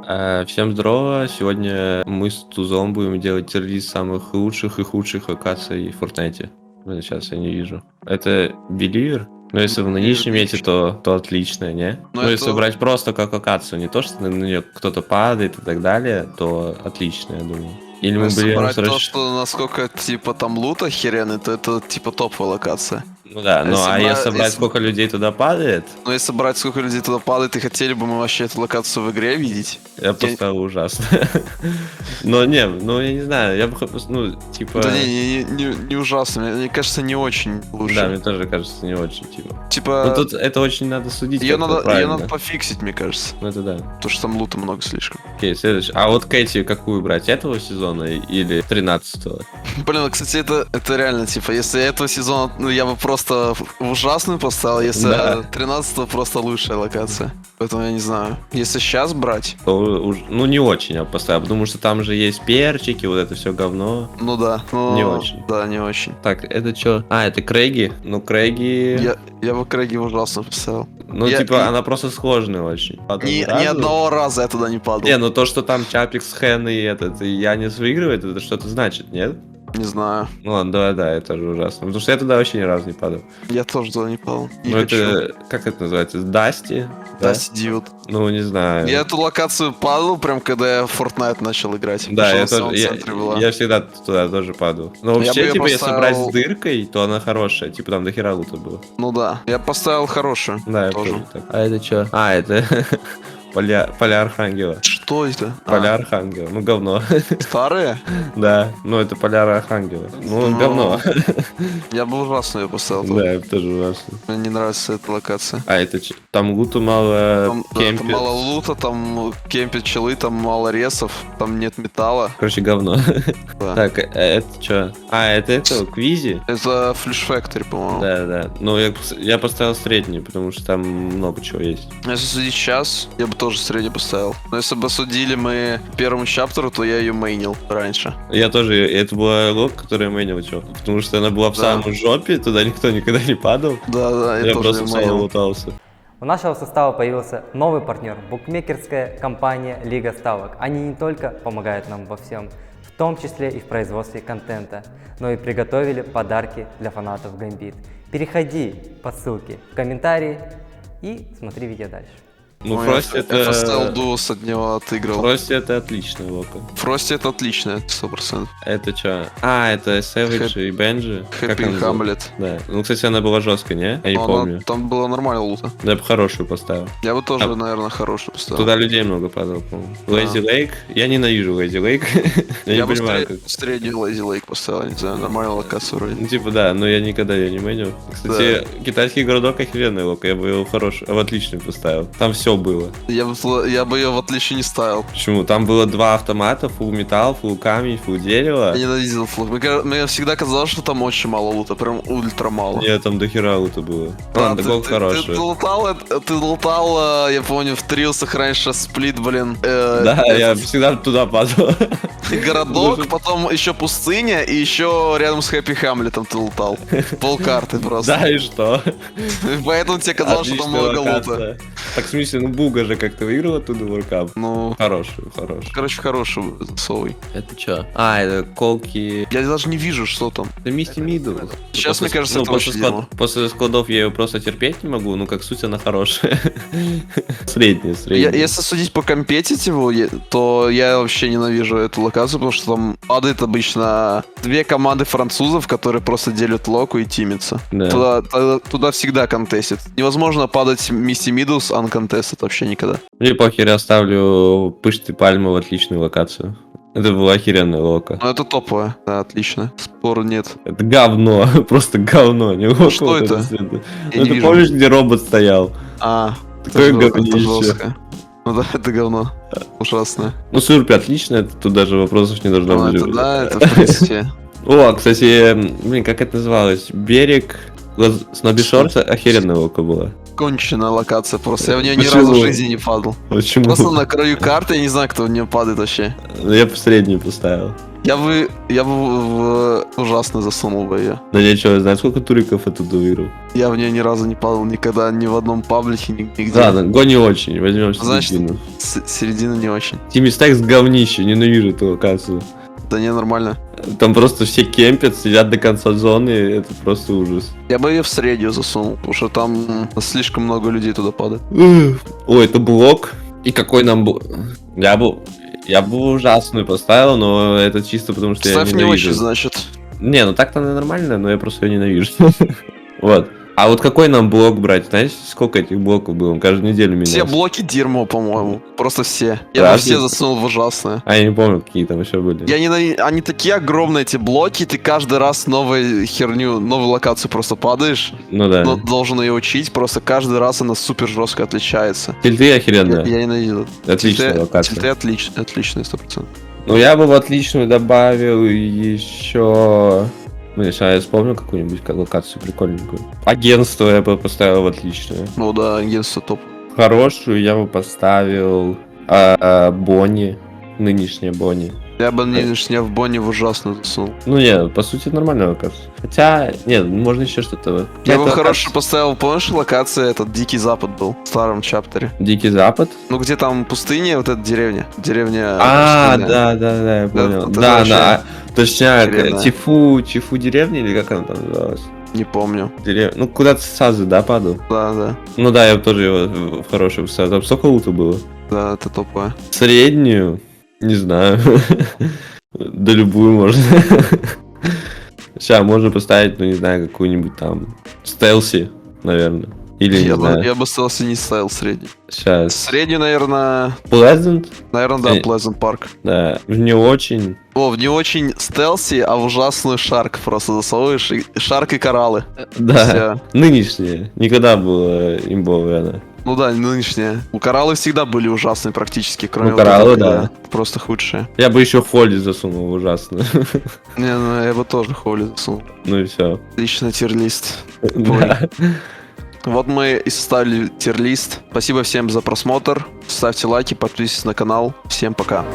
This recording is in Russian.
Всем здорово, сегодня мы с Тузом будем делать тир-лист самых лучших и худших локаций в Фортнайте. Сейчас я не вижу. Это Беливер? Но если вы на нижнем мете, то отлично, не? Но Ну, это- если брать просто как локацию, не то, что на нее кто-то падает и так далее, то отлично, я думаю. Или мы Если берем брать то, срочно... что насколько типа там лут охеренный, то это типа топовая локация. Ну да, ну если а бра- если брать, если- сколько людей туда падает, Но если брать сколько людей туда падает, и хотели бы мы вообще эту локацию в игре видеть? я поставил ужасно. Но не, ну я не знаю, я бы, ну, типа... Да не ужасно, мне кажется, не очень лучше. Да, мне тоже кажется, не очень, типа. Ну Типа, тут это очень надо судить. ее как-то надо правильно. пофиксить, мне кажется. Ну это да. Потому что там лута много слишком. Окей, следующий. А вот Кэти какую брать? Этого сезона или 13-го? Блин, кстати, это реально, типа, если этого сезона, ну, я бы просто в ужасную поставил, если Да. 13-го просто лучшая локация. Поэтому я не знаю. Если сейчас брать, Ну не очень я бы поставил, потому что там же есть перчики, вот это все говно. ну да. Ну, Не очень. Да, не очень. Так, это что? А, это Крейги? Ну, Крейги... Я бы Крэги ужасно поставил. Ну, я- типа, и- она просто сложная очень. Ни одного раза я туда не падал. Не, ну то, что там Чапикс, Хэн и этот, и Янис выигрывает, это что-то значит, нет? Не знаю. Ну ладно, давай, да, это же ужасно. Потому что я туда вообще ни разу не падал. Я тоже туда не падал. Не Ну хочу. это, как это называется, Дасти? Да? Dusty Dude. Ну, не знаю. Я эту локацию падал, прям когда я в Fortnite начал играть. Да, Потому я что она в тоже, самом центре была. я всегда туда тоже падал. Но Я бы вообще, её типа, если поставил- брать с дыркой, то она хорошая. Типа, там до хера лута было. Ну да. Я поставил хорошую. Да, я тоже. тоже так. А это что? А, это поля Архангела. Что это? Поля Архангела. Ну, говно. Старые? Да, ну это поля Архангела. Ну, Ну, говно. Я бы ужасно ее поставил. тоже. Да, это тоже ужасно. Мне не нравится эта локация. А это там луту мало, Там, да, кемпит. там мало лута, там кемпят челы, там мало ресов, там нет металла. Короче, говно. Да. Так, это что? А, это Квизи? Это Flash Factory, по-моему. Да. Ну, я поставил средний, потому что там много чего есть. Если судить сейчас, я бы тоже средний поставил. Но если бы судили мы первому чаптеру, то я ее мейнил раньше. Я тоже, это была лог, которую я мэнил, чё. Потому что она была в Да. самой жопе, туда никто никогда не падал. Да, Я тоже просто её в самом мейнил. лутался. У нашего состава появился новый партнер – букмекерская компания Лига Ставок. Они не только помогают нам во всем, в том числе и в производстве контента, но и приготовили подарки для фанатов Гамбит. Переходи по ссылке в комментарии и смотри видео дальше. Ну, Ой, Фрости FSL это... Duos от него отыграл. Фрости это отличная лока. Фрости это отлично, 100%. Это что? А, это Сэвидж и Бенджи. Как Хэппи она называется? Хамлет. Да. Ну, кстати, она была жесткая, не? Я не помню. Там было нормально лута. Да, я бы хорошую поставил. Я бы тоже, А- наверное, хороший поставил. Туда людей много падало, по-моему. Лэйзи Лейк. Я ненавижу Лэйзи Лейк. Я Я не бы понимаю, как... средний Lazy Lake поставил, не знаю, нормальная локация вроде. Ну, типа, да, но я никогда ее не меню. Кстати, китайский городок охеренный лок, я бы его в отличный поставил. Там все было. Я бы ее в отличие не ставил. Почему? Там было 2 автомата, фул металл, фул камень, фул дерево. Я ненавидел флаг. Мне всегда казалось, что там очень мало лута, прям ультра мало. Нет, там до хера лута было. Да, Ладно, гол хороший. ты лутал, я помню, в трилсах раньше сплит, блин. Да, я всегда туда падал. Городок, потом еще пустыня, и еще рядом с Хэппи Хамлетом ты лутал. Полкарты просто. Да, и что? Поэтому тебе казалось, что там Отличная много лута. локация. Так, в смысле, ну Буга же как-то выиграл оттуда воркап. Ну, Хороший. короче, хороший совый. Это что? А, это колки... Я даже не вижу, что там. Это Мисти Мидл. Сейчас, мне кажется, это после, очень дерьмо. после складов я ее просто терпеть не могу, ну как суть она хорошая. Средняя. Если судить по компетитиву, то я вообще ненавижу эту локацию, потому что там падает обычно две команды французов, которые просто делят локу и тимятся. Да. Туда всегда контестит. Невозможно падать Мисси Мидус uncontested вообще никогда. Мне похер, я ставлю пышты пальмы в отличную локацию. Это была охеренная лока. Но это топовое, да, отлично. Спора нет. Это говно, просто говно. Не лока, что вот это? света. Я Ну не ты вижу. помнишь, где робот стоял? Такое это говнище. жестко. Ну да, это говно. Ужасно. Ну Сурпи отлично, это тут даже вопросов не должно Ну, быть. это да, это в принципе. О, кстати, блин, как это называлось? Берег Сноби Шорс охеренная лока была. Конченая локация просто. Я в нее ни Почему? разу в жизни не падал. Почему? Просто на краю карты, я не знаю, кто в нее падает вообще. Я бы средний поставил. Я бы в ужасно засунул бы ее. Да я что, знаешь, сколько туриков я татуировал? Я в нее ни разу не падал никогда, ни в одном паблике, нигде. Ладно, го не очень, возьмем Значит, середину. Середина не очень. Тимми Стекс говнище, ненавижу эту локацию. Да не, нормально. Там просто все кемпят, сидят до конца зоны, это просто ужас. Я бы ее в среднюю засунул, потому что там слишком много людей туда падает. Ой, это блок. И какой нам был? Я бы ужасную поставил, но это чисто потому, что Ставь я не ненавижу. очень, значит. Не, ну так-то она нормально, но я просто ее ненавижу. Вот. А вот какой нам блок брать? Знаете, сколько этих блоков было? Он каждую неделю менялся. Все блоки дерьмо, по-моему. Просто все. Я бы Разве? все засунул в ужасное. А я не помню, какие там еще были. Они такие огромные, эти блоки, ты каждый раз новую херню, новую локацию просто падаешь, Ну да. но должен ее учить, просто каждый раз она супер жестко отличается. Тильты охеренно. Я ненавижу. Отличная локация. Тильты отличные, 100%. Ну я бы в отличную добавил еще... Ну, если я вспомню какую-нибудь локацию прикольненькую. Агентство я бы поставил в отличную. Ну да, агентство топ. Хорошую я бы поставил Бонни. Нынешняя Бонни. Я бы нынешняя в Бонни в ужасно засунул. Ну не, по сути нормальная локация. Хотя, нет, можно еще что-то. Я бы Какая-то хорошо поставил, помнишь, локация, этот Дикий Запад был в старом чаптере. Дикий Запад. Ну где там пустыня, вот эта деревня. Деревня. Да, пустыня. да, я понял. это Да, вообще да. Точняк, охеренно. Тифу деревня или как она там называлась? Не помню. Ну, куда-то Сазы, да, падал? Да. Ну да, я тоже его в хороший вставил. Там столько лута было. Да, это топовое. Среднюю, не знаю. Да любую можно. Сейчас можно поставить, ну не знаю, какую-нибудь там стелси, наверное. Или не знаю. Я бы стелси не ставил средний. Сейчас. Средний, наверное, Pleasant? да, Pleasant Park. Да. Не очень. О, в не очень стелси, а в ужасную шарк просто засовываешь. Шарк и кораллы. Да. Всё. Нынешняя. Никогда было имбовая она. Ну да, нынешние. У кораллы всегда были ужасные практически, кроме Ну, кораллы, вот этого, да. Просто худшие. Я бы еще Холли засунул ужасно. Не, ну я бы тоже Холли засунул. Ну и все. Отлично, тир-лист. Да. Вот мы и составили тир-лист. Спасибо всем за просмотр. Ставьте лайки, подписывайтесь на канал. Всем пока.